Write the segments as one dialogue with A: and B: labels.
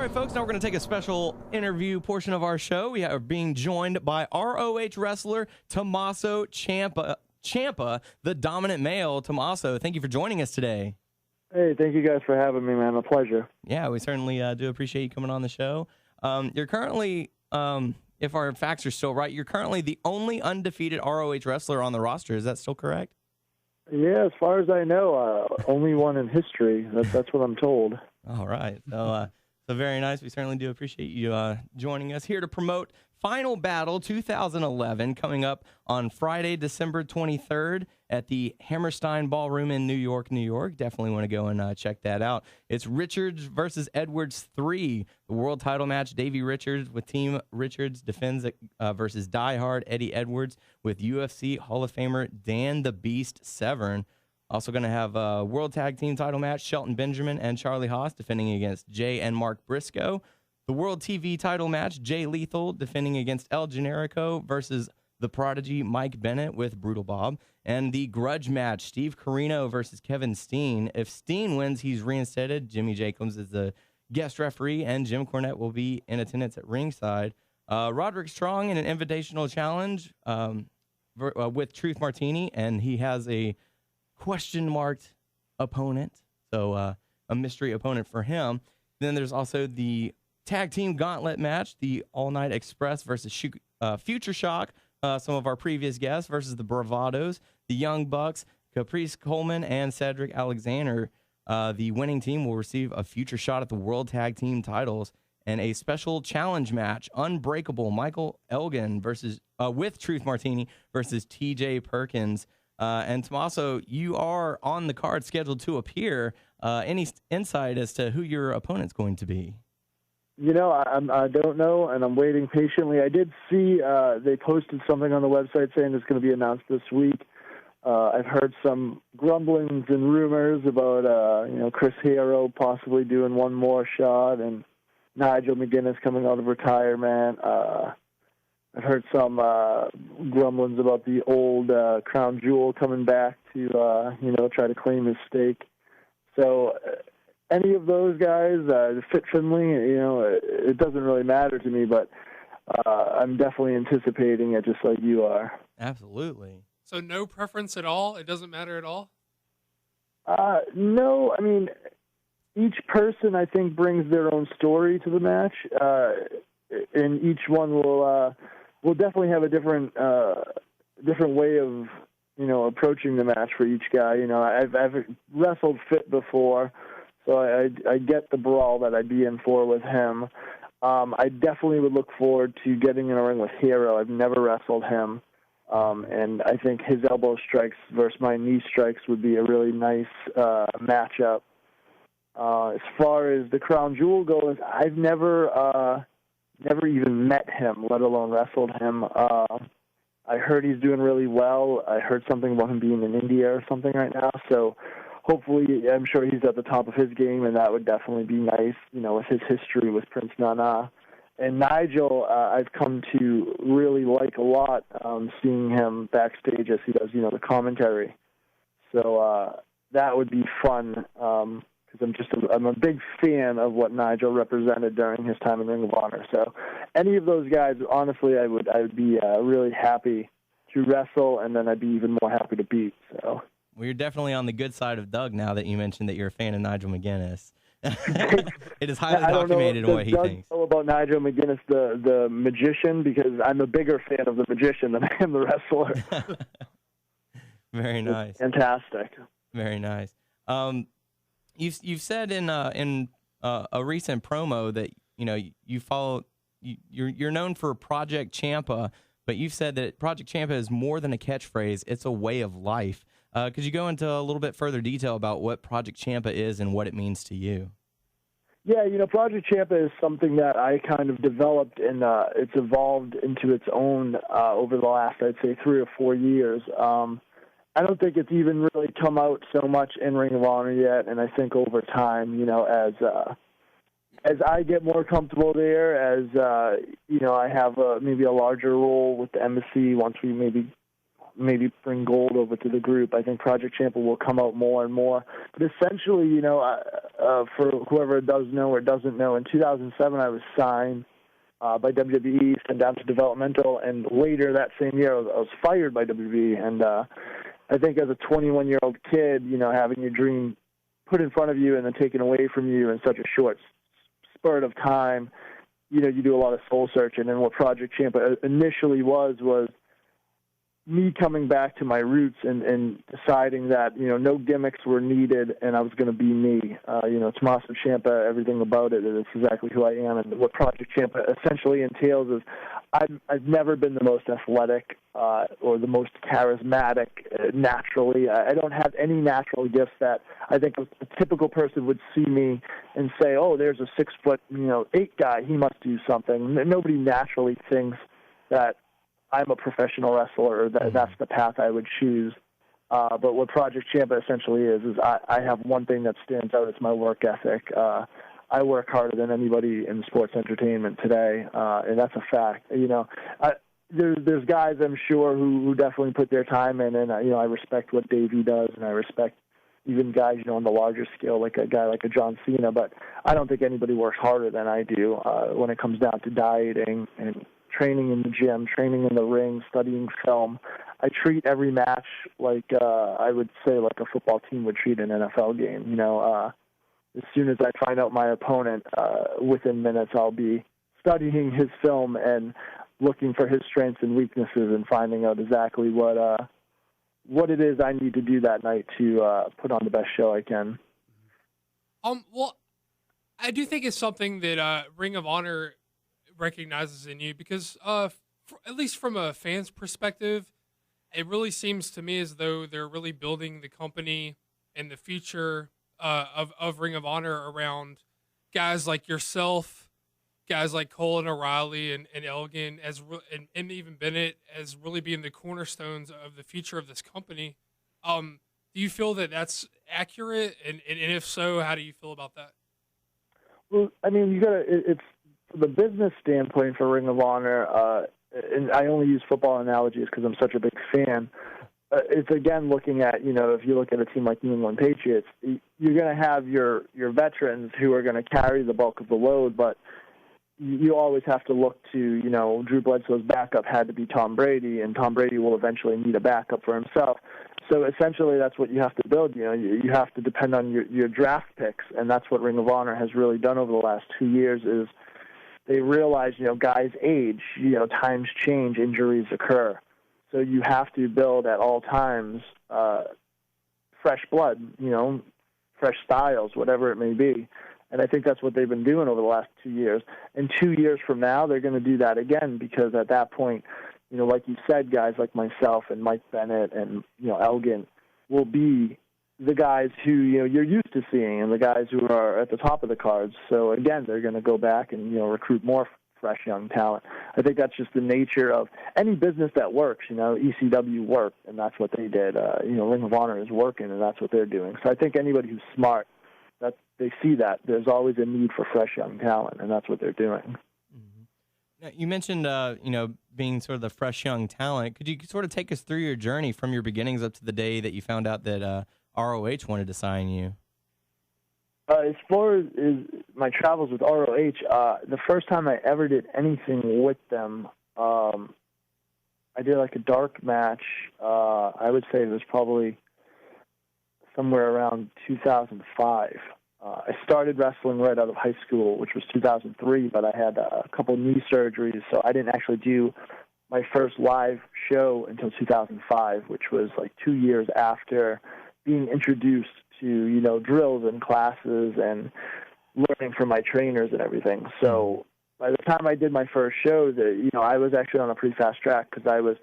A: right, folks, now we're going to take a special interview portion of our show. We are being joined by ROH wrestler Tommaso Ciampa, the dominant male. Tommaso, thank you for joining us today.
B: Hey, thank you guys for having me, man. A pleasure.
A: Yeah, we certainly do appreciate you coming on the show. You're currently, if our facts are still right, you're currently the only undefeated ROH wrestler on the roster. Is that still correct?
B: Yeah, as far as I know, only one in history. That's what I'm told.
A: All right. So very nice. We certainly do appreciate you joining us here to promote Final Battle 2011 coming up on Friday, December 23rd at the Hammerstein Ballroom in New York, New York. Definitely want to go and check that out. It's Richards versus Edwards 3, the world title match. Davey Richards with Team Richards defends versus diehard Eddie Edwards with UFC Hall of Famer Dan the Beast Severn. Also going to have a World Tag Team title match, Shelton Benjamin and Charlie Haas defending against Jay and Mark Briscoe. The World TV title match, Jay Lethal defending against El Generico versus the Prodigy Mike Bennett with Brutal Bob. And the grudge match, Steve Corino versus Kevin Steen. If Steen wins, he's reinstated. Jimmy Jacobs is the guest referee, and Jim Cornette will be in attendance at ringside. Roderick Strong in an invitational challenge with Truth Martini, and he has a question-marked opponent, so a mystery opponent for him. Then there's also the tag team gauntlet match, the All Night Express versus Future Shock, some of our previous guests versus the Bravados, the Young Bucks, Caprice Coleman, and Cedric Alexander. The winning team will receive a future shot at the World Tag Team titles and a special challenge match, Unbreakable Michael Elgin versus with Truth Martini versus TJ Perkins. And Tommaso, you are on the card scheduled to appear. Any insight as to who your opponent's going to be?
B: You know, I don't know, and I'm waiting patiently. I did see they posted something on the website saying it's going to be announced this week. I've heard some grumblings and rumors about, Chris Hero possibly doing one more shot and Nigel McGuinness coming out of retirement. I've heard some grumblings about the old Crown Jewel coming back to, try to claim his stake. So any of those guys, Fit Finley, it doesn't really matter to me, but I'm definitely anticipating it just like you are.
A: Absolutely.
C: So no preference at all? It doesn't matter at all?
B: No, I mean, each person, I think, brings their own story to the match, and each one will definitely have a different way of, approaching the match for each guy. I've wrestled Fit before, so I get the brawl that I'd be in for with him. I definitely would look forward to getting in a ring with Hero. I've never wrestled him, and I think his elbow strikes versus my knee strikes would be a really nice matchup. As far as the Crown Jewel goes, I've never even met him, let alone wrestled him. I heard he's doing really well. I heard something about him being in India or something right now. So hopefully, I'm sure he's at the top of his game, and that would definitely be nice, with his history with Prince Nana. And Nigel, I've come to really like a lot, seeing him backstage as he does, the commentary. So that would be fun. Because I'm a big fan of what Nigel represented during his time in Ring of Honor. So any of those guys, honestly, I would be really happy to wrestle, and then I'd be even more happy to beat. So
A: well, you're definitely on the good side of Doug now that you mentioned that you're a fan of Nigel McGuinness. It is highly documented on what he thinks.
B: I don't know about Nigel McGuinness, the magician, because I'm a bigger fan of the magician than I am the wrestler.
A: Very nice.
B: It's fantastic.
A: Very nice. You've said in a recent promo that you follow you're known for Project Ciampa, but you've said that Project Ciampa is more than a catchphrase; it's a way of life. Could you go into a little bit further detail about what Project Ciampa is and what it means to you?
B: Yeah, Project Ciampa is something that I kind of developed, and it's evolved into its own over the last, I'd say, 3 or 4 years. I don't think it's even really come out so much in Ring of Honor yet, and I think over time, as I get more comfortable there, as I have maybe a larger role with the embassy once we maybe maybe bring gold over to the group. I think Project Ciampa will come out more and more. But essentially, for whoever does know or doesn't know, in 2007 I was signed by WWE, sent down to developmental, and later that same year I was fired by WWE. And I think as a 21-year-old kid, having your dream put in front of you and then taken away from you in such a short spurt of time, you do a lot of soul searching. And what Project Ciampa initially was me coming back to my roots and deciding that, no gimmicks were needed and I was going to be me. Tommaso Ciampa, everything about it, it's exactly who I am. And what Project Ciampa essentially entails is I've never been the most athletic or the most charismatic naturally. I don't have any natural gifts that I think a typical person would see me and say, oh, there's a 6'8" guy, he must do something. Nobody naturally thinks that I'm a professional wrestler or that's the path I would choose. But what Project Ciampa essentially is I have one thing that stands out. It's my work ethic. I work harder than anybody in sports entertainment today, and that's a fact. There's guys I'm sure who definitely put their time in, and I respect what Davey does, and I respect even guys on the larger scale, like a guy like a John Cena. But I don't think anybody works harder than I do when it comes down to dieting and training in the gym, training in the ring, studying film. I treat every match like I would say like a football team would treat an NFL game. As soon as I find out my opponent, within minutes I'll be studying his film and looking for his strengths and weaknesses and finding out exactly what it is I need to do that night to put on the best show I can.
C: Well, I do think it's something that Ring of Honor recognizes in you because, at least from a fan's perspective, it really seems to me as though they're really building the company and the future of Ring of Honor around guys like yourself, guys like Cole and O'Reilly and Elgin and even Bennett as really being the cornerstones of the future of this company. Do you feel that that's accurate? And if so, how do you feel about that?
B: Well, I mean, it's from the business standpoint for Ring of Honor, and I only use football analogies because I'm such a big fan. It's again looking at, if you look at a team like New England Patriots, you're going to have your veterans who are going to carry the bulk of the load, but you always have to look to, Drew Bledsoe's backup had to be Tom Brady, and Tom Brady will eventually need a backup for himself. So essentially that's what you have to build. You have to depend on your draft picks, and that's what Ring of Honor has really done over the last 2 years is they realize, guys age, times change, injuries occur. So you have to build at all times fresh blood, fresh styles, whatever it may be. And I think that's what they've been doing over the last 2 years. And 2 years from now, they're going to do that again because at that point, like you said, guys like myself and Mike Bennett and, Elgin will be the guys who, you're used to seeing and the guys who are at the top of the cards. So, again, they're going to go back and, recruit more fresh young talent. I think that's just the nature of any business that works. ECW worked, and that's what they did. Ring of Honor is working, and that's what they're doing. So I think anybody who's smart, that they see that there's always a need for fresh young talent, and that's what they're doing.
A: Mm-hmm. Now, you mentioned, being sort of the fresh young talent. Could you sort of take us through your journey from your beginnings up to the day that you found out that ROH wanted to sign you?
B: As far as my travels with ROH, the first time I ever did anything with them, I did like a dark match. I would say it was probably somewhere around 2005. I started wrestling right out of high school, which was 2003, but I had a couple knee surgeries, so I didn't actually do my first live show until 2005, which was like 2 years after being introduced to, drills and classes and learning from my trainers and everything. So by the time I did my first show, I was actually on a pretty fast track because I was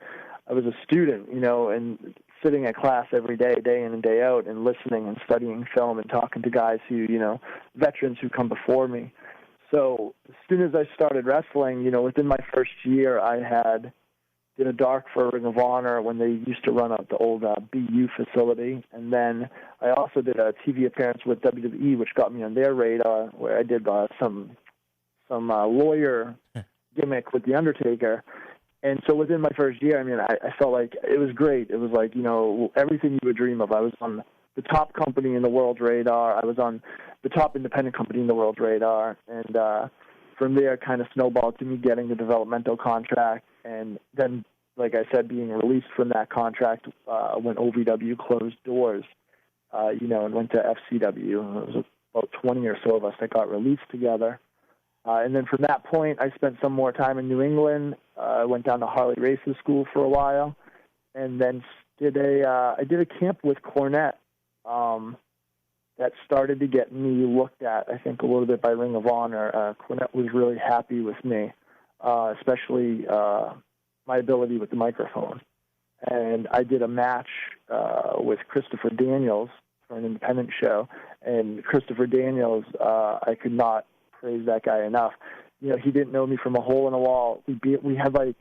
B: a student, and sitting at class every day, day in and day out, and listening and studying film and talking to guys who, veterans who come before me. So as soon as I started wrestling, within my first year, I did a dark for Ring of Honor when they used to run out the old BU facility. And then I also did a TV appearance with WWE, which got me on their radar, where I did some lawyer gimmick with The Undertaker. And so within my first year, I mean, I felt like it was great. It was like, everything you would dream of. I was on the top company in the world's radar. I was on the top independent company in the world's radar. And from there, it kind of snowballed to me getting the developmental contract. And then, like I said, being released from that contract when OVW closed doors, and went to FCW. It was about 20 or so of us that got released together. And then from that point, I spent some more time in New England. I went down to Harley Races School for a while, and then I did a camp with Cornette that started to get me looked at, I think, a little bit by Ring of Honor. Cornette was really happy with me, especially my ability with the microphone. And I did a match with Christopher Daniels for an independent show, and Christopher Daniels, I could not praise that guy enough. He didn't know me from a hole in a wall. We had it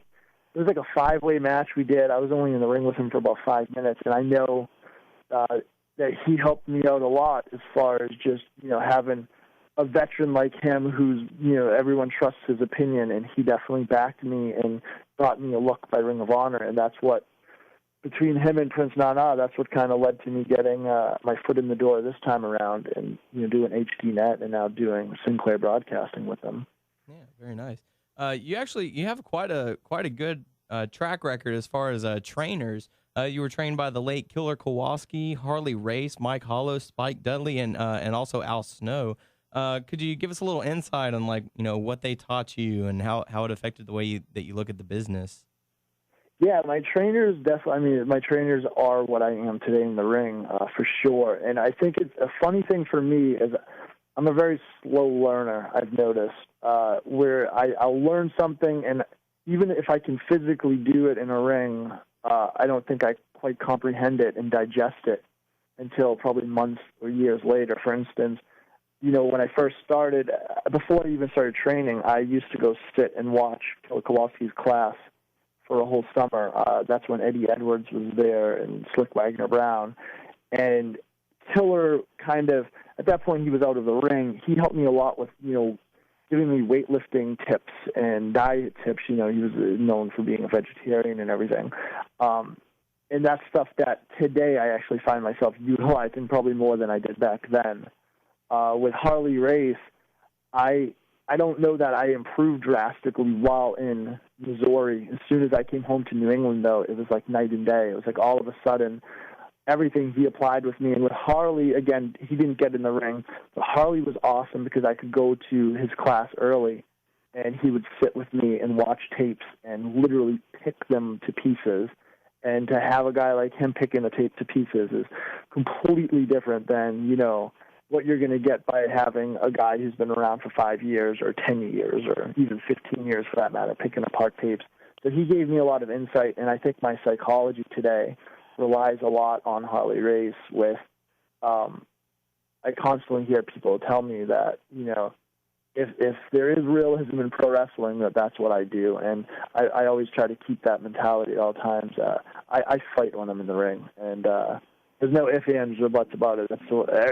B: was like a 5-way match we did. I was only in the ring with him for about 5 minutes, and I know that he helped me out a lot as far as just, having a veteran like him who's, everyone trusts his opinion, and he definitely backed me and brought me a look by Ring of Honor, and that's what, between him and Prince Nana, that's what kind of led to me getting my foot in the door this time around and, doing HDNet and now doing Sinclair Broadcasting with them.
A: Yeah, very nice. You have quite a good track record as far as trainers. You were trained by the late Killer Kowalski, Harley Race, Mike Hollow, Spike Dudley, and also Al Snow. Could you give us a little insight on what they taught you and how it affected the way that you look at the business?
B: Yeah, my trainers my trainers are what I am today in the ring, for sure. And I think it's a funny thing for me is I'm a very slow learner, I've noticed, where I'll learn something, and even if I can physically do it in a ring, I don't think I quite comprehend it and digest it until probably months or years later. For instance, when I first started, before I even started training, I used to go sit and watch Killer Kowalski's class for a whole summer. That's when Eddie Edwards was there and Slick Wagner Brown. And Killer kind of, at that point he was out of the ring. He helped me a lot with, giving me weightlifting tips and diet tips. He was known for being a vegetarian and everything. And that's stuff that today I actually find myself utilizing probably more than I did back then. With Harley Race, I don't know that I improved drastically while in Missouri. As soon as I came home to New England, though, it was like night and day. It was like all of a sudden everything he applied with me. And with Harley, again, he didn't get in the ring, but Harley was awesome because I could go to his class early, and he would sit with me and watch tapes and literally pick them to pieces. And to have a guy like him picking the tape to pieces is completely different than, what you're going to get by having a guy who's been around for 5 years or 10 years or even 15 years for that matter, picking apart tapes. So he gave me a lot of insight, and I think my psychology today relies a lot on Harley Race with, I constantly hear people tell me that, if there is realism in pro wrestling, that's what I do. And I always try to keep that mentality at all times. I fight when I'm in the ring, and there's no ifs, ands, or buts about it.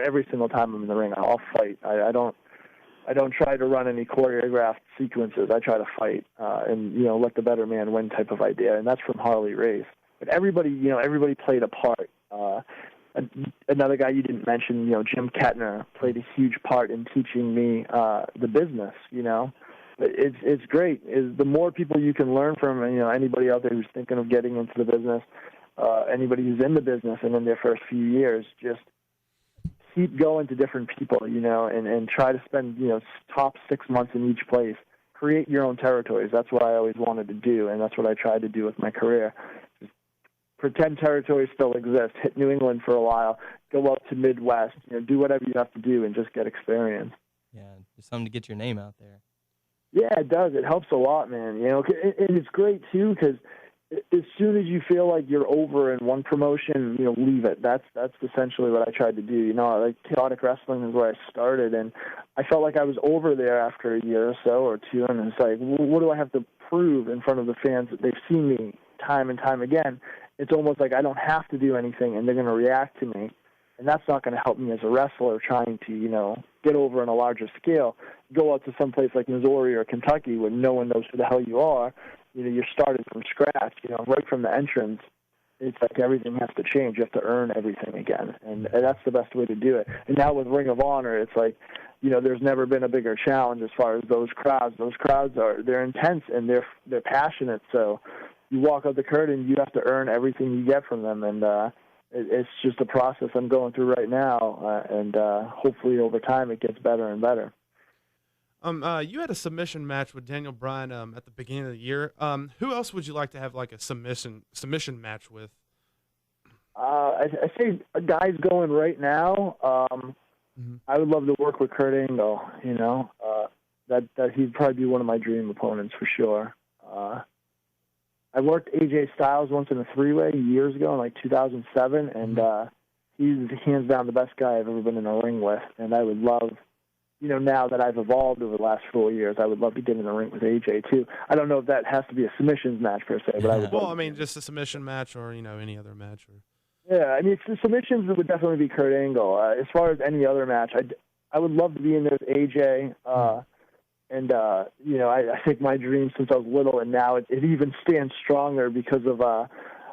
B: Every single time I'm in the ring, I'll fight. I don't try to run any choreographed sequences. I try to fight and let the better man win type of idea, and that's from Harley Race. But everybody played a part. Another guy you didn't mention, Jim Kettner, played a huge part in teaching me the business. It's great. The more people you can learn from, anybody out there who's thinking of getting into the business. Anybody who's in the business and in their first few years, just keep going to different people, and try to spend, top 6 months in each place. Create your own territories. That's what I always wanted to do, and that's what I tried to do with my career. Just pretend territories still exist. Hit New England for a while. Go up to Midwest. Do whatever you have to do and just get experience.
A: Yeah, just something to get your name out there.
B: Yeah, it does. It helps a lot, man. And it's great, too, because as soon as you feel like you're over in one promotion, leave it. That's essentially what I tried to do. Like Chaotic Wrestling is where I started, and I felt like I was over there after a year or so or two, and it's like, what do I have to prove in front of the fans that they've seen me time and time again? It's almost like I don't have to do anything, and they're going to react to me, and that's not going to help me as a wrestler trying to, get over on a larger scale. Go out to some place like Missouri or Kentucky where no one knows who the hell you are, you're starting from scratch, right from the entrance. It's like everything has to change. You have to earn everything again, and that's the best way to do it. And now with Ring of Honor, it's like, there's never been a bigger challenge as far as those crowds. Those crowds they're intense and they're passionate. So you walk up the curtain, you have to earn everything you get from them, and it's just a process I'm going through right now, and hopefully over time it gets better and better.
D: You had a submission match with Daniel Bryan at the beginning of the year. Who else would you like to have like a submission match with?
B: I say guys going right now. I would love to work with Kurt Angle. That he'd probably be one of my dream opponents for sure. I worked AJ Styles once in a three-way years ago in like 2007, and he's hands down the best guy I've ever been in a ring with. And I would love, now that I've evolved over the last 4 years, I would love to get in the ring with AJ too. I don't know if that has to be a submissions match per se, but I would.
D: Well, I mean, just a submission match, or any other match, or.
B: Yeah, I mean, submissions would definitely be Kurt Angle. As far as any other match, I would love to be in there with AJ. And I think my dream since I was little, and now it even stands stronger because of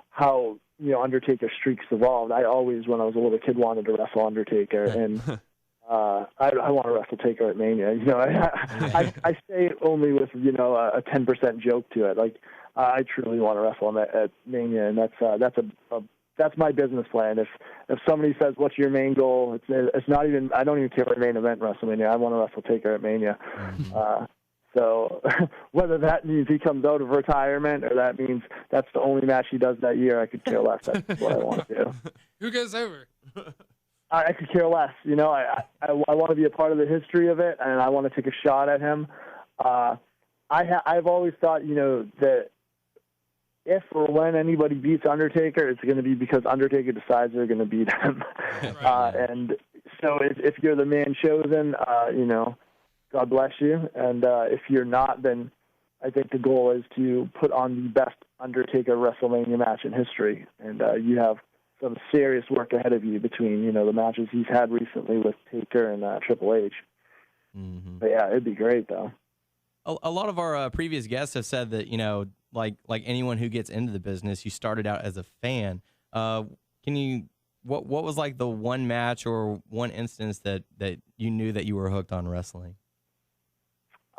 B: how Undertaker streaks evolved. I always, when I was a little kid, wanted to wrestle Undertaker, and I want to wrestle Taker at Mania. I say it only with a 10% joke to it. Like I truly want to wrestle him at Mania, and that's my business plan. If somebody says, "What's your main goal?" It's not even. I don't even care what main event WrestleMania. I want to wrestle Taker at Mania. So whether that means he comes out of retirement or that means that's the only match he does that year, I could care less. That's what I want to do.
C: Who goes over?
B: I could care less. I want to be a part of the history of it, and I want to take a shot at him. I've always thought, that if or when anybody beats Undertaker, it's going to be because Undertaker decides they're going to beat him.
C: Right.
B: And so if you're the man chosen, God bless you. And if you're not, then I think the goal is to put on the best Undertaker WrestleMania match in history. And you have some serious work ahead of you between, the matches he's had recently with Taker and Triple H. Mm-hmm. But yeah, it'd be great, though.
A: A lot of our previous guests have said that, like anyone who gets into the business, you started out as a fan. What was like the one match or one instance that you knew that you were hooked on wrestling?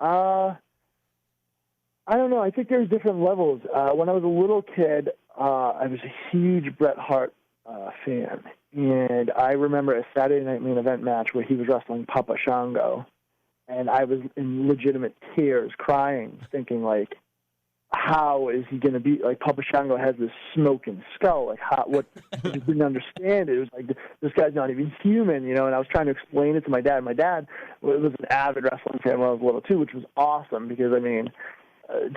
B: I don't know. I think there's different levels. When I was a little kid, I was a huge Bret Hart fan. And I remember a Saturday Night Main Event match where he was wrestling Papa Shango. And I was in legitimate tears, crying, thinking, like, how is he going to beat, like, Papa Shango has this smoking skull. Like, what, I just didn't understand it. It was like, this guy's not even human, and I was trying to explain it to my dad. My dad was an avid wrestling fan when I was little, too, which was awesome because, I mean,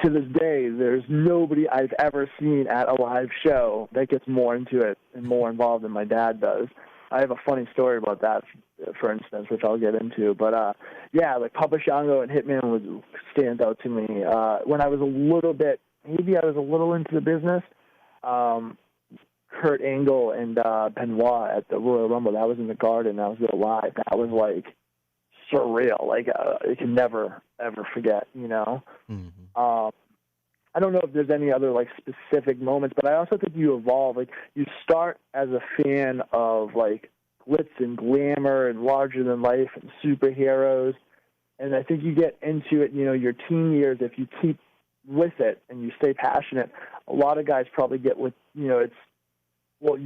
B: to this day, there's nobody I've ever seen at a live show that gets more into it and more involved than my dad does. I have a funny story about that, for instance, which I'll get into. But, like Papa Shango and Hitman stand out to me. When I was a little bit, maybe I was a little into the business, Kurt Angle and Benoit at the Royal Rumble, that was in the Garden. I was there live. That was, like, surreal. Like, you can never, ever forget, Mm-hmm. I don't know if there's any other, like, specific moments, but I also think you evolve. Like, you start as a fan of, like, glitz and glamour and larger-than-life and superheroes, and I think you get into it, your teen years, if you keep with it and you stay passionate. A lot of guys probably get with, you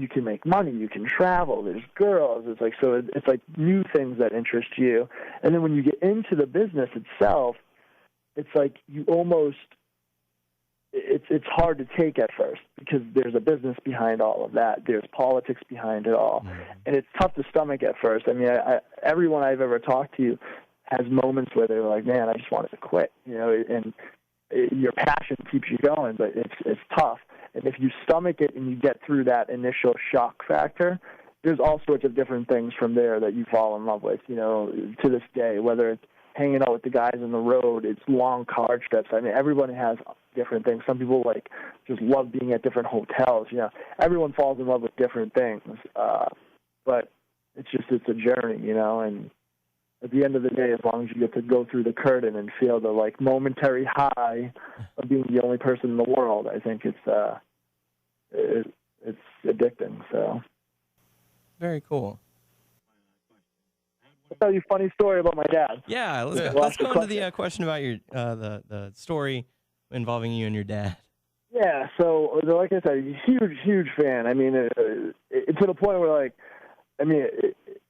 B: can make money, you can travel, there's girls. It's like, so it's like new things that interest you. And then when you get into the business itself, it's like you almost... It's hard to take at first because there's a business behind all of that. There's politics behind it all. Mm-hmm. And it's tough to stomach at first. I mean, everyone I've ever talked to has moments where they're like, man, I just wanted to quit, and your passion keeps you going, but it's tough. And if you stomach it and you get through that initial shock factor, there's all sorts of different things from there that you fall in love with, to this day, whether it's hanging out with the guys on the road, it's long car trips. I mean, everyone has different things. Some people just love being at different hotels. Everyone falls in love with different things. But it's a journey, and at the end of the day, as long as you get to go through the curtain and feel the like momentary high of being the only person in the world, I think it's addicting. So
A: Very cool.
B: I'll tell you a funny story about my dad.
A: Yeah, let's go into the question about your the story involving you and your dad.
B: Yeah, so like I said, huge fan. I mean, it's to the point where, like, I mean,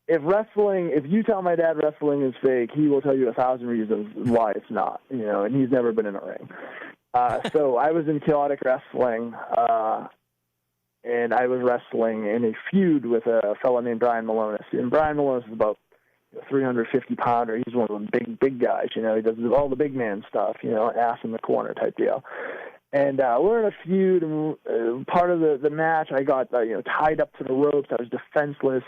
B: if you tell my dad wrestling is fake, he will tell you 1,000 reasons why it's not, and he's never been in a ring. So I was in chaotic wrestling, and I was wrestling in a feud with a fellow named Brian Malonis. And Brian Malonis is about 350-pounder. He's one of the big guys, He does all the big man stuff, ass in the corner type deal. And we're in a feud, and part of the match, I got tied up to the ropes. I was defenseless.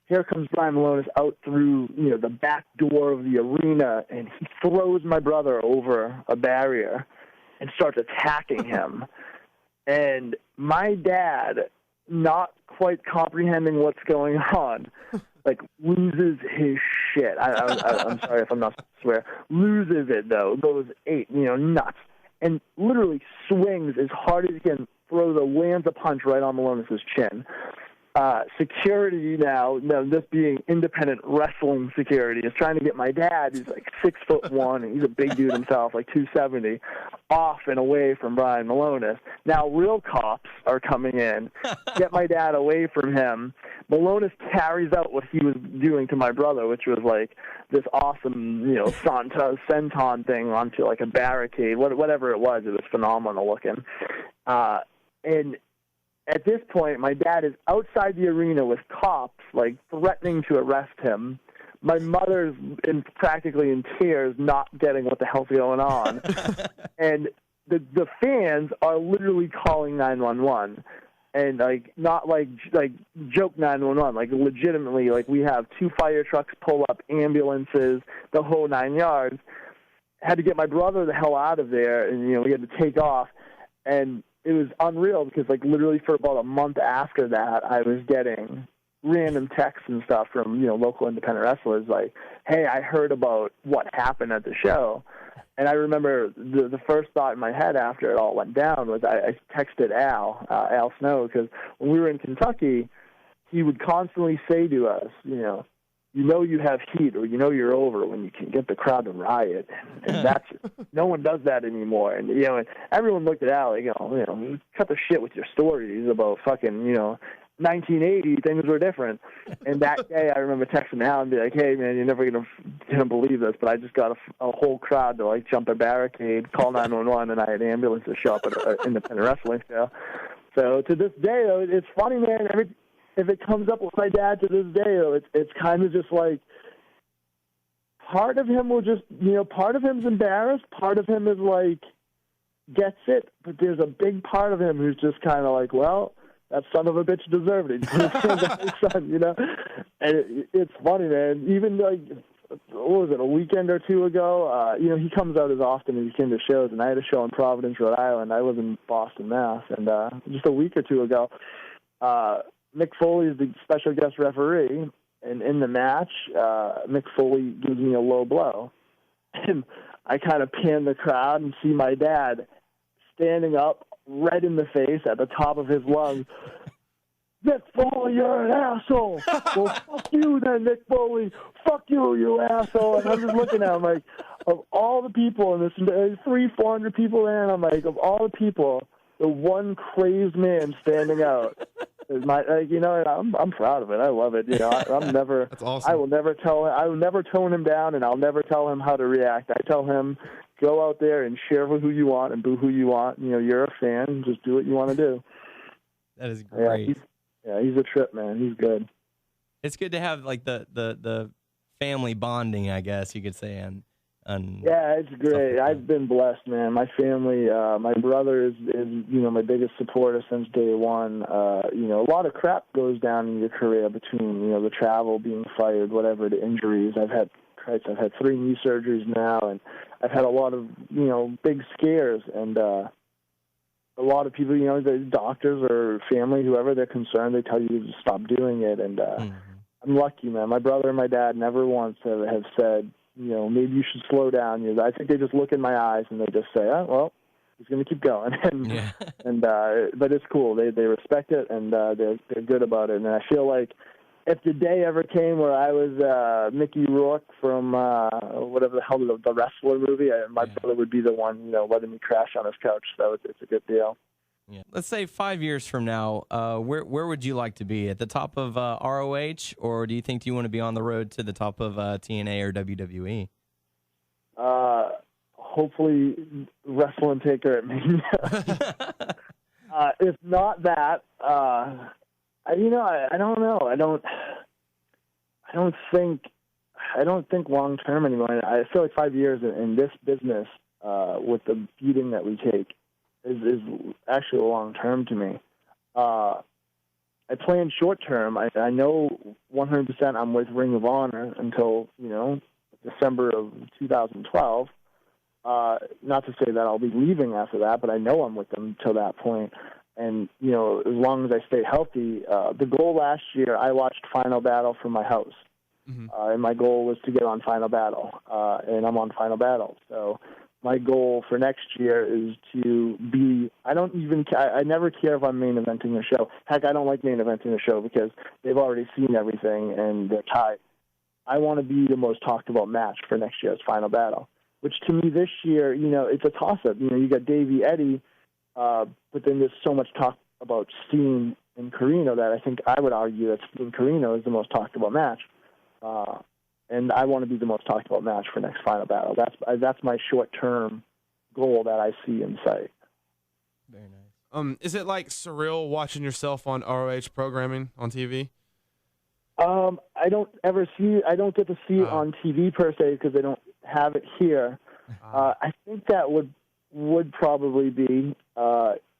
B: Here comes Brian Malonis out through the back door of the arena, and he throws my brother over a barrier and starts attacking him. And my dad, not quite comprehending what's going on, like loses his shit. I'm sorry if I'm not supposed to swear. Loses it though. Goes nuts. And literally swings as hard as he can, lands a punch right on Malonis' chin. Security now, this being independent wrestling security, is trying to get my dad, who's like 6'1", and he's a big dude himself, like 270, off and away from Brian Malonis. Now real cops are coming in, get my dad away from him. Malonis carries out what he was doing to my brother, which was like this awesome, senton thing onto like a barricade, whatever it was. It was phenomenal looking. And at this point, my dad is outside the arena with cops, like, threatening to arrest him. My mother's practically in tears, not getting what the hell's going on. And the fans are literally calling 911. And, like, not like joke 911, like, legitimately, like, we have 2 fire trucks pull up, ambulances, the whole 9 yards. Had to get my brother the hell out of there, and, we had to take off. And it was unreal because, like, literally for about a month after that, I was getting random texts and stuff from, local independent wrestlers like, hey, I heard about what happened at the show. And I remember the first thought in my head after it all went down was I texted Al Snow, because when we were in Kentucky, he would constantly say to us, you have heat, or you're over when you can get the crowd to riot, and that's no one does that anymore. And and everyone looked at Al, like, cut the shit with your stories about fucking 1980, things were different. And that day, I remember texting Al and be like, hey man, you're never gonna believe this, but I just got a whole crowd to like jump a barricade, call 911, and I had ambulances show up at an independent wrestling show. So to this day, though, it's funny, man. If it comes up with my dad to this day, though, it's kind of just like part of him will just, part of him's embarrassed, part of him is like gets it, but there's a big part of him who's just kind of like, well, that son of a bitch deserved it. He put his hands on his son, And it's funny, man. Even like, what was it, a weekend or two ago? He comes out as often as he can to shows, and I had a show in Providence, Rhode Island. I was in Boston, Mass, and just a week or two ago, Mick Foley is the special guest referee, and in the match, Mick Foley gives me a low blow. And I kind of pan the crowd and see my dad standing up, red in the face, at the top of his lungs. Mick Foley, you're an asshole. Well, fuck you then, Mick Foley. Fuck you, you asshole. And I'm just looking at him like, of all the people in this, 300-400 people there, and I'm like, of all the people, the one crazed man standing out is my, I'm proud of it. I love it. I'm never. That's awesome. I will never tone him down, and I'll never tell him how to react. I tell him, go out there and share with who you want and boo who you want. You're a fan. Just do what you want to do.
A: That is great.
B: He's a trip, man. He's good.
A: It's good to have like the family bonding, I guess you could say, and
B: yeah, it's great. I've been blessed, man. My family, my brother is my biggest supporter since day one. A lot of crap goes down in your career between the travel, being fired, whatever, the injuries. I've had 3 knee surgeries now, and I've had a lot of big scares, and a lot of people, the doctors or family, whoever, they're concerned, they tell you to stop doing it, and I'm lucky, man. My brother and my dad never once have said, maybe you should slow down. I think they just look in my eyes and they just say, oh, well, he's going to keep going. But it's cool. They respect it, and they're good about it. And I feel like if the day ever came where I was Mickey Rourke from whatever the hell the wrestler movie, my brother would be the one, letting me crash on his couch. So it's a good deal.
A: Yeah. Let's say 5 years from now, where would you like to be? At the top of ROH, or do you think you want to be on the road to the top of TNA or WWE?
B: Hopefully, Wrestle Taker at Mania. If not that, I don't know. I don't think long term anymore. I feel like 5 years in this business, with the beating that we take, is actually long term to me. I plan short term. I know 100% I'm with Ring of Honor until December of 2012. Not to say that I'll be leaving after that, but I know I'm with them till that point. And as long as I stay healthy, the goal last year, I watched Final Battle from my house, and my goal was to get on Final Battle, and I'm on Final Battle. So my goal for next year is to be, I never care if I'm main eventing a show. Heck, I don't like main eventing a show because they've already seen everything and they're tied. I want to be the most talked about match for next year's Final Battle, which to me this year, it's a toss-up. You got Davey Eddie, but then there's so much talk about Steen and Carino that I think I would argue that Steen Carino is the most talked about match. And I want to be the most talked about match for next Final Battle. That's my short-term goal that I see in sight.
A: Very nice.
D: Is it like surreal watching yourself on ROH programming on TV?
B: I don't get to see it on TV per se because they don't have it here. I think that would probably be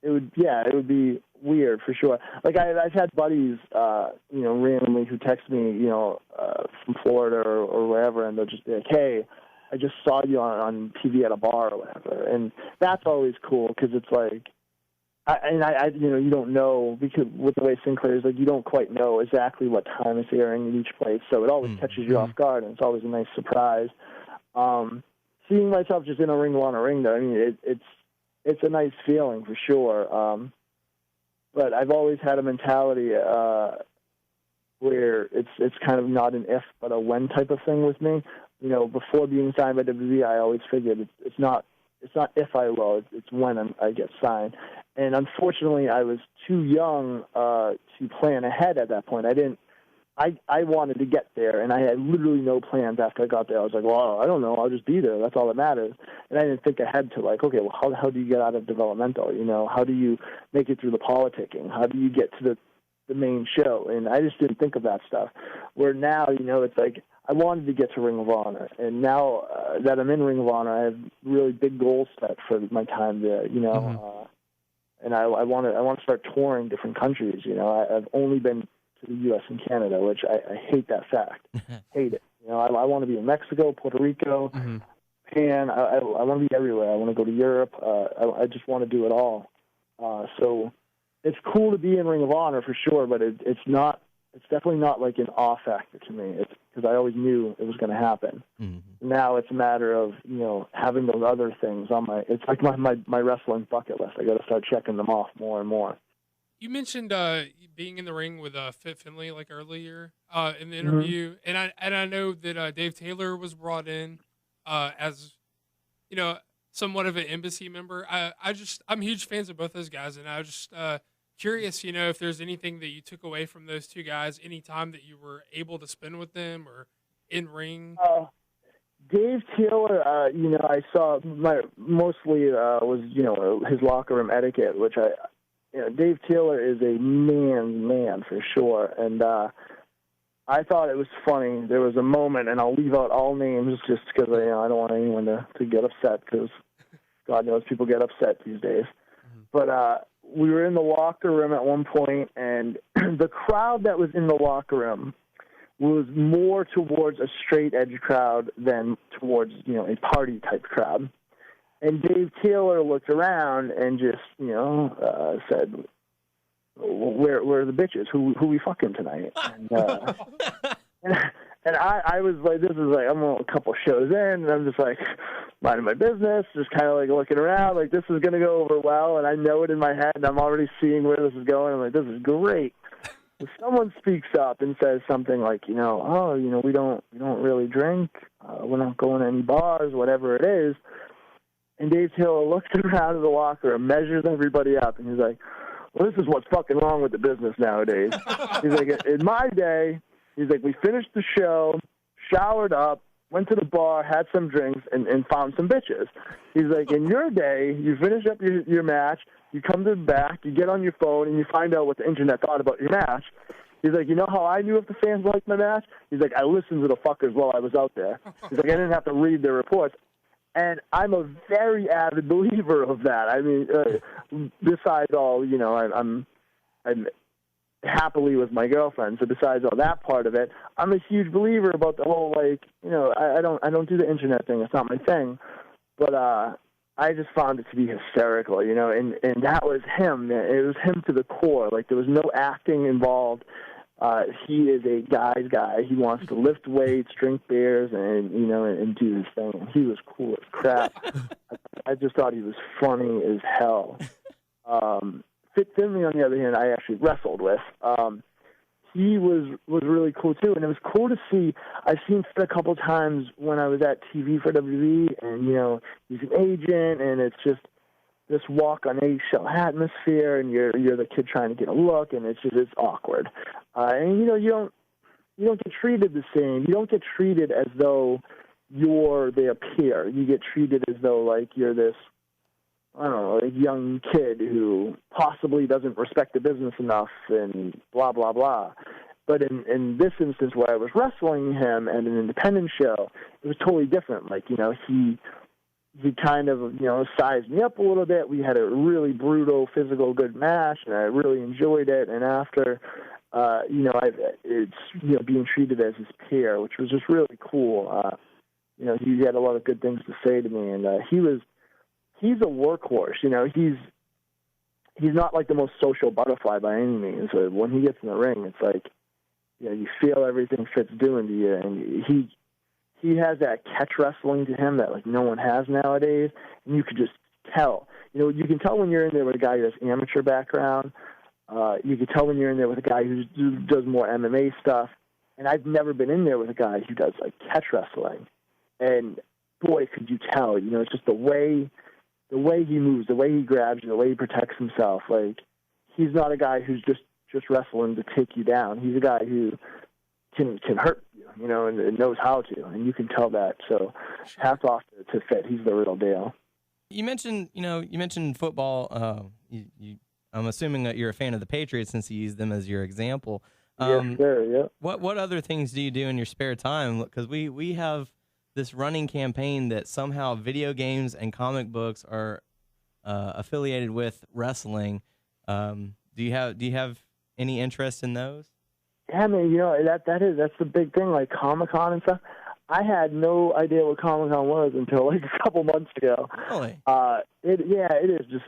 B: it would be weird for sure. Like I've had buddies randomly who text me from Florida or wherever, and they'll just be like, hey, I just saw you on TV at a bar or whatever, and that's always cool because it's like you don't know, because with the way Sinclair is, like, you don't quite know exactly what time it's airing in each place, so it always catches you off guard, and it's always a nice surprise. Seeing myself just in a Ring of Honor ring, though, I mean, it's a nice feeling for sure. But I've always had a mentality where it's kind of not an if but a when type of thing with me. Before being signed by WWE, I always figured it's not if I will, it's when I get signed. And unfortunately, I was too young to plan ahead at that point. I wanted to get there, and I had literally no plans after I got there. I was like, well, I don't know. I'll just be there. That's all that matters. And I didn't think ahead to, like, okay, well, how do you get out of developmental? How do you make it through the politicking? How do you get to the main show? And I just didn't think of that stuff. Where now, it's like I wanted to get to Ring of Honor. And now that I'm in Ring of Honor, I have really big goals set for my time there, and I want to start touring different countries. I've only been to the U.S. and Canada, which I hate that fact. Hate it. I want to be in Mexico, Puerto Rico, Japan. I want to be everywhere. I want to go to Europe. I just want to do it all. So it's cool to be in Ring of Honor for sure, but it's not. It's definitely not like an awe factor to me. It's because I always knew it was going to happen. Now it's a matter of having those other things on my. It's like my wrestling bucket list. I got to start checking them off more and more.
C: You mentioned being in the ring with Fit Finlay like earlier in the interview, and I know that Dave Taylor was brought in as somewhat of an embassy member. I'm huge fans of both those guys, and I was just curious, if there's anything that you took away from those two guys, any time that you were able to spend with them or in ring.
B: Dave Taylor, I saw mostly was his locker room etiquette, which Dave Taylor is a man's man for sure, and I thought it was funny. There was a moment, and I'll leave out all names just because I don't want anyone to get upset, because God knows people get upset these days. But we were in the locker room at one point, and the crowd that was in the locker room was more towards a straight edge crowd than towards a party type crowd. And Dave Taylor looked around and just, said, where are the bitches? Who we fucking tonight? And And I was like, this is like, I'm a couple shows in, and I'm just like, minding my business, just kind of like looking around, like this is going to go over well, and I know it in my head, and I'm already seeing where this is going. I'm like, this is great. If someone speaks up and says something like, we don't really drink, we're not going to any bars, whatever it is, and Dave Taylor looks around in the locker and measures everybody up, and he's like, well, this is what's fucking wrong with the business nowadays. He's like, in my day, he's like, we finished the show, showered up, went to the bar, had some drinks, and found some bitches. He's like, in your day, you finish up your match, you come to the back, you get on your phone, and you find out what the internet thought about your match. He's like, you know how I knew if the fans liked my match? He's like, I listened to the fuckers while I was out there. He's like, I didn't have to read their reports. And I'm a very avid believer of that. I mean, besides all, I'm happily with my girlfriend. So besides all that part of it, I'm a huge believer about the whole, I don't do the internet thing. It's not my thing. But I just found it to be hysterical, and that was him. It was him to the core. Like, there was no acting involved. He is a guy's guy. He wants to lift weights, drink beers, and do his thing. And he was cool as crap. I just thought he was funny as hell. Fit Finley, on the other hand, I actually wrestled with. He was really cool too, and it was cool to see. I've seen Fit a couple times when I was at TV for WWE, and he's an agent, and it's just this walk on eggshell atmosphere, and you're the kid trying to get a look, and it's awkward. And you don't get treated the same. You don't get treated as though you're their peer. You get treated as though like you're this, I don't know, a young kid who possibly doesn't respect the business enough and blah, blah, blah. But in this instance where I was wrestling him at an independent show, it was totally different. Like, he kind of, sized me up a little bit. We had a really brutal, physical, good match, and I really enjoyed it. And after, being treated as his peer, which was just really cool. He had a lot of good things to say to me, and he's a workhorse. He's not like the most social butterfly by any means. When he gets in the ring, it's like, you feel everything Fit's doing to you, and he has that catch wrestling to him that like no one has nowadays, and you could just tell. You can tell when you're in there with a guy who has amateur background. You can tell when you're in there with a guy who does more MMA stuff. And I've never been in there with a guy who does like catch wrestling. And boy, could you tell? It's just the way he moves, the way he grabs you, the way he protects himself. Like, he's not a guy who's just wrestling to take you down. He's a guy who can hurt you, and knows how to, and you can tell that. So, hats off to Fit. He's the real deal.
A: You mentioned football. I'm assuming that you're a fan of the Patriots since you used them as your example.
B: Yes, sir. Yeah.
A: What other things do you do in your spare time? Because we have this running campaign that somehow video games and comic books are affiliated with wrestling. Do you have any interest in those?
B: Yeah, man. That's the big thing. Like Comic-Con and stuff. I had no idea what Comic-Con was until like a couple months ago.
A: Really?
B: It is just.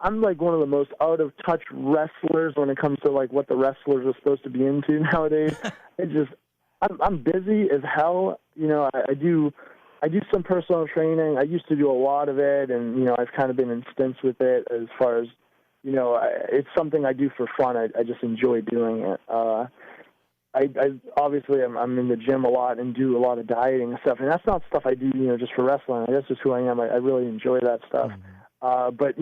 B: I'm like one of the most out of touch wrestlers when it comes to like what the wrestlers are supposed to be into nowadays. I'm busy as hell. I do some personal training. I used to do a lot of it, and I've kind of been in stints with it as far as it's something I do for fun. I just enjoy doing it. I obviously I'm in the gym a lot and do a lot of dieting and stuff, and that's not stuff I do just for wrestling. That's just who I am. I really enjoy that stuff. But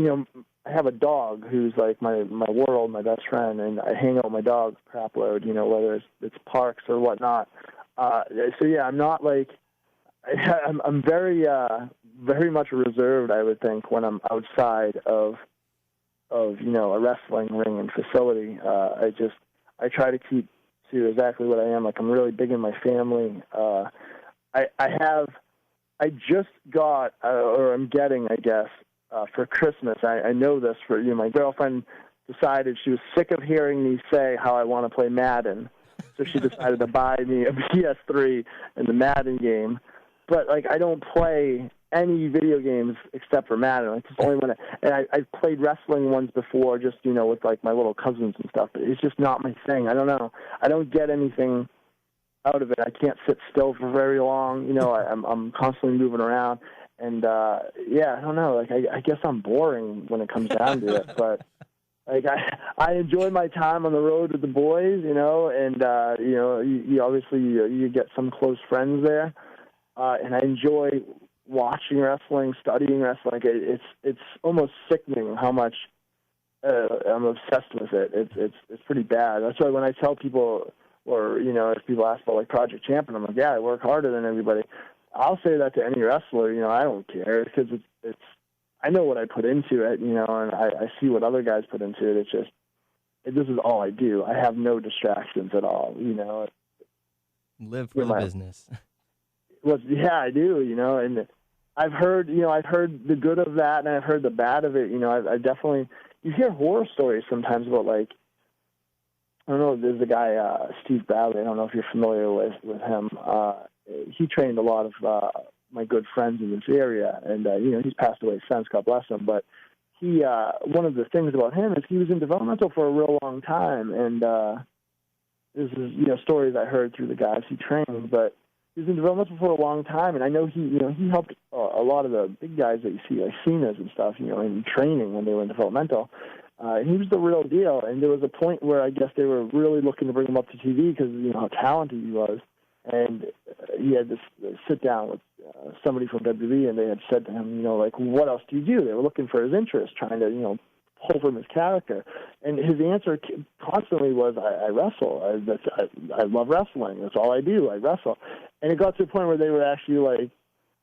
B: I have a dog who's like my world, my best friend, and I hang out with my dog crap load, whether it's parks or whatnot. So yeah, I'm not like I'm very very much reserved, I would think, when I'm outside of a wrestling ring and facility. I try to keep to exactly what I am. Like, I'm really big in my family. I just got or I'm getting, I guess, for Christmas. I know this for my girlfriend decided she was sick of hearing me say how I want to play Madden, so she decided to buy me a PS3 and the Madden game. But like, I don't play any video games except for Madden. Like, it's only when I've played wrestling ones before, just, you know, with like my little cousins and stuff. But it's just not my thing. I don't know. I don't get anything out of it. I can't sit still for very long. You know, I'm constantly moving around, and yeah, I don't know. Like, I guess I'm boring when it comes down to it, but. Like, I enjoy my time on the road with the boys, you know, and, you know, you obviously you get some close friends there, and I enjoy watching wrestling, studying wrestling. Like, it's almost sickening how much I'm obsessed with it. It's pretty bad. That's why when I tell people, or, you know, if people ask about, like, Project Champion, I'm like, yeah, I work harder than everybody. I'll say that to any wrestler, you know, I don't care, because it's I know what I put into it, you know, and I see what other guys put into it. It's just, this is all I do. I have no distractions at all, you know.
A: Live for the business.
B: Well, yeah, I do, you know, and I've heard the good of that, and I've heard the bad of it. You know, I definitely, you hear horror stories sometimes about, like, I don't know, there's a guy, Steve Bradley, I don't know if you're familiar with him. He trained a lot of my good friends in this area, and you know, he's passed away since, God bless him, but he one of the things about him is he was in developmental for a real long time, and this is, you know, stories I heard through the guys he trained, but he was in developmental for a long time, and I know he helped a lot of the big guys that you see, like Cena's and stuff, you know, in training when they were in developmental. He was the real deal, and there was a point where I guess they were really looking to bring him up to TV because, you know, how talented he was, and he had this sit down with somebody from WWE, and they had said to him, you know, like, what else do you do? They were looking for his interest, trying to, you know, pull from his character. And his answer constantly was, I wrestle. I love wrestling. That's all I do. I wrestle. And it got to a point where they were actually like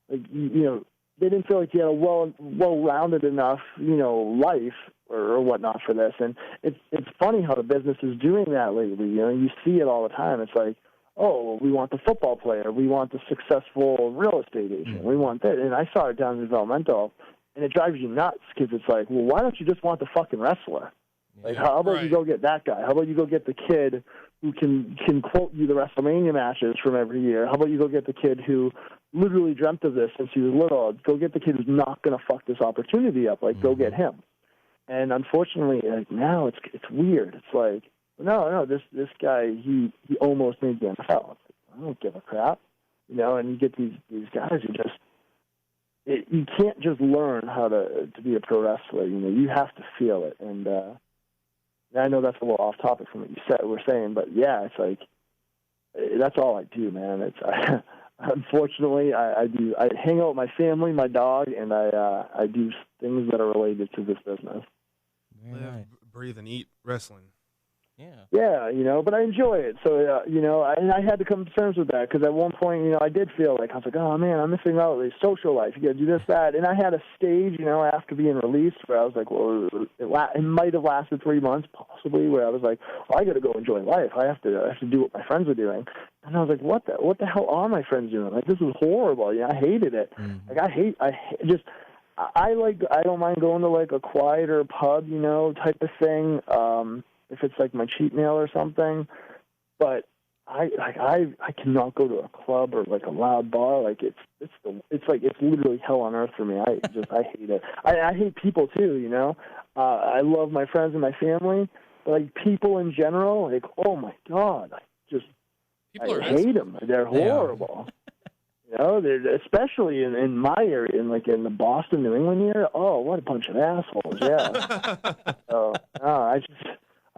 B: you know, they didn't feel like he had a well-rounded enough, you know, life or whatnot for this. And it's funny how the business is doing that lately. You know, you see it all the time. It's like, oh, we want the football player. We want the successful real estate agent. We want that. And I saw it down in developmental, and it drives you nuts because it's like, well, why don't you just want the fucking wrestler? Like, how about you go get that guy? How about you go get the kid who can quote you the WrestleMania matches from every year? How about you go get the kid who literally dreamt of this since he was little? Go get the kid who's not going to fuck this opportunity up. Like, go get him. And unfortunately, like, now it's weird. It's like, no, this guy, he almost made the NFL. I don't give a crap, you know. And you get these guys who just, you can't just learn how to be a pro wrestler. You know, you have to feel it. And I know that's a little off topic from what you were saying, but yeah, it's like, that's all I do, man. Unfortunately, I hang out with my family, my dog, and I do things that are related to this business.
D: Live, breathe, and eat wrestling.
B: Yeah, you know, but I enjoy it. So, you know, and I had to come to terms with that because at one point, you know, I did feel like, I was like, oh, man, I'm missing out on the social life. You got to do this, that. And I had a stage, you know, after being released where I was like, well, it might have lasted 3 months, possibly, where I was like, well, I got to go enjoy life. I have to do what my friends are doing. And I was like, what the hell are my friends doing? Like, this is horrible. You know, I hated it. Like, I don't mind going to, like, a quieter pub, you know, type of thing, if it's like my cheat meal or something, but I cannot go to a club or like a loud bar. Like it's literally hell on earth for me. I hate it. I hate people too, you know. I love my friends and my family, but like people in general, like, oh my God, I hate them. They're horrible. You know, especially in my area, in the Boston, New England area. Oh, what a bunch of assholes! Yeah. So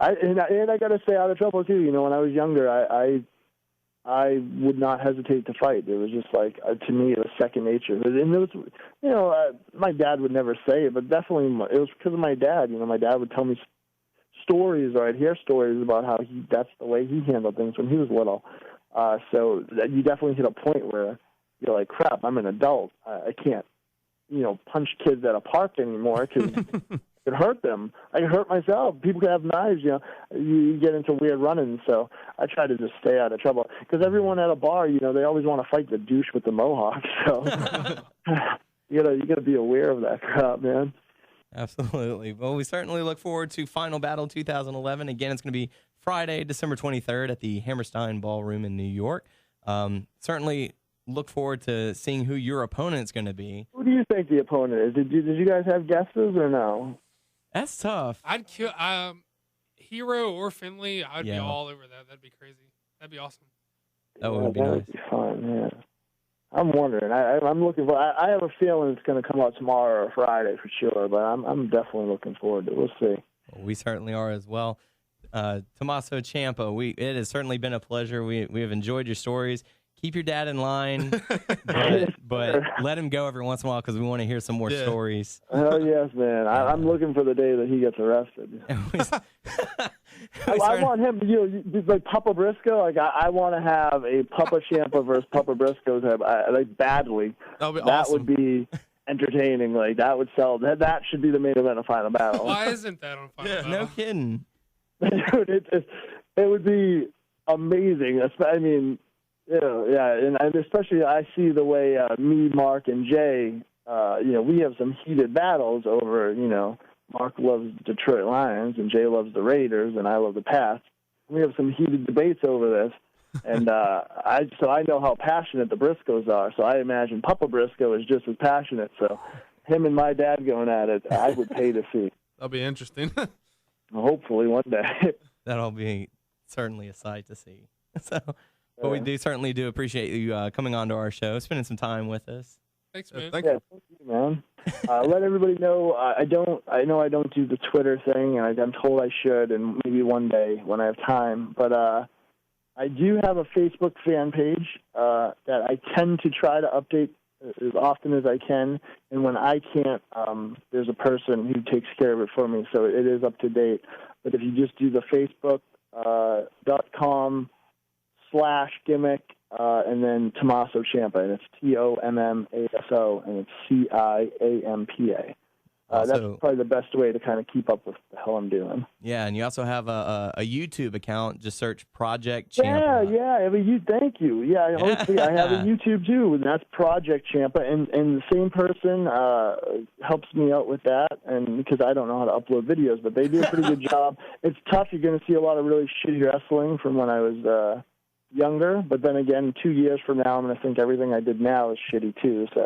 B: I got to stay out of trouble too. You know, when I was younger, I would not hesitate to fight. It was just like, to me, it was second nature. And it was, you know, my dad would never say it, but definitely it was because of my dad. You know, my dad would tell me stories, or I'd hear stories about how that's the way he handled things when he was little. So you definitely hit a point where you're like, crap, I'm an adult. I can't, you know, punch kids at a park anymore because it hurt them. I can hurt myself. People can have knives, you know. You get into weird run-ins, so I try to just stay out of trouble. Because everyone at a bar, you know, they always want to fight the douche with the mohawk. So you gotta be aware of that crap, man.
A: Absolutely. Well, we certainly look forward to Final Battle 2011. Again, it's going to be Friday, December 23rd at the Hammerstein Ballroom in New York. Certainly look forward to seeing who your opponent's going to be.
B: Who do you think the opponent is? Did you guys have guesses or no?
A: That's tough.
C: I'd kill Hero or Finley. I'd be
A: Yeah.
C: all over that. That'd be crazy. That'd be awesome.
A: That would be
B: that
A: nice.
B: would be fun, yeah. I'm wondering. I'm looking for. I have a feeling it's going to come out tomorrow or Friday for sure, but I'm definitely looking forward to it. We'll see.
A: Well, we certainly are as well. Tommaso Ciampa, it has certainly been a pleasure. We have enjoyed your stories. Keep your dad in line, but let him go every once in a while because we want to hear some more stories.
B: Oh yes, man. I'm looking for the day that he gets arrested. I want him. Like Papa Briscoe. Like I want to have a Papa Ciampa versus Papa Briscoe like badly.
D: That'll be
B: that
D: awesome.
B: would be entertaining. Like that would sell. That should be the main event of Final Battle.
C: Why isn't that on Final
A: No kidding.
B: Dude, it would be amazing. I mean. Yeah, and especially I see the way me, Mark, and Jay, we have some heated battles over, Mark loves Detroit Lions, and Jay loves the Raiders, and I love the Pats. We have some heated debates over this, and I know how passionate the Briscoes are, so I imagine Papa Briscoe is just as passionate, so him and my dad going at it, I would pay to see.
D: That'll be interesting.
B: Hopefully one day.
A: That'll be certainly a sight to see. So... But we certainly do appreciate you coming on to our show, spending some time with us.
C: Thanks, man.
D: Thank you.
B: Thank you, man. Let everybody know. I know I don't do the Twitter thing, and I'm told I should, and maybe one day when I have time. But I do have a Facebook fan page that I tend to try to update as often as I can. And when I can't, there's a person who takes care of it for me, so it is up to date. But if you just do the Facebook.com/gimmick, and then Tommaso Ciampa, and it's Tommaso, and it's Ciampa. That's probably the best way to kind of keep up with the hell I'm doing.
A: Yeah, and you also have a YouTube account. Just search Project Ciampa.
B: Yeah. Thank you. Yeah, I have a YouTube too, and that's Project Ciampa, and the same person helps me out with that, and because I don't know how to upload videos, but they do a pretty good job. It's tough. You're going to see a lot of really shitty wrestling from when I was younger, but then again, 2 years from now, I'm going to think everything I did now is shitty too. So,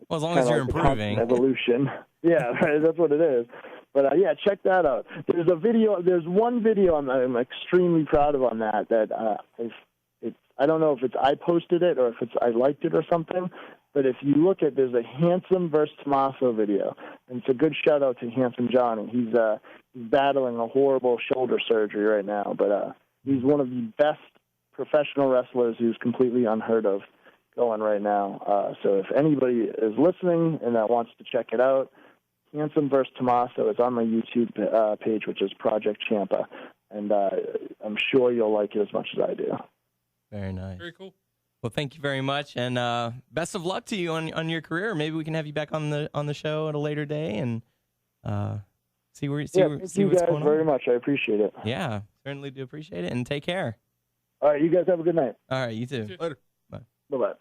A: well, as long as you're improving,
B: evolution. Yeah, right, that's what it is. But check that out. There's one video I'm extremely proud of on that. I don't know if it's I posted it or if it's I liked it or something. But if you look at, there's a Handsome versus Tommaso video, and it's a good shout out to Handsome Johnny. He's battling a horrible shoulder surgery right now, but he's one of the best professional wrestlers who's completely unheard of going right now. So if anybody is listening and that wants to check it out, Handsome vs. Tommaso is on my YouTube page, which is Project Ciampa, and I'm sure you'll like it as much as I do.
A: Very nice.
C: Very cool.
A: Well, thank you very much, and best of luck to you on your career. Maybe we can have you back on the show at a later day and see what's
B: thank you
A: going
B: guys
A: on.
B: very much. I appreciate it.
A: Yeah, certainly do appreciate it, and take care.
B: All right, you guys have a good night.
A: All right, you too.
C: You too.
D: Later.
B: Bye-bye.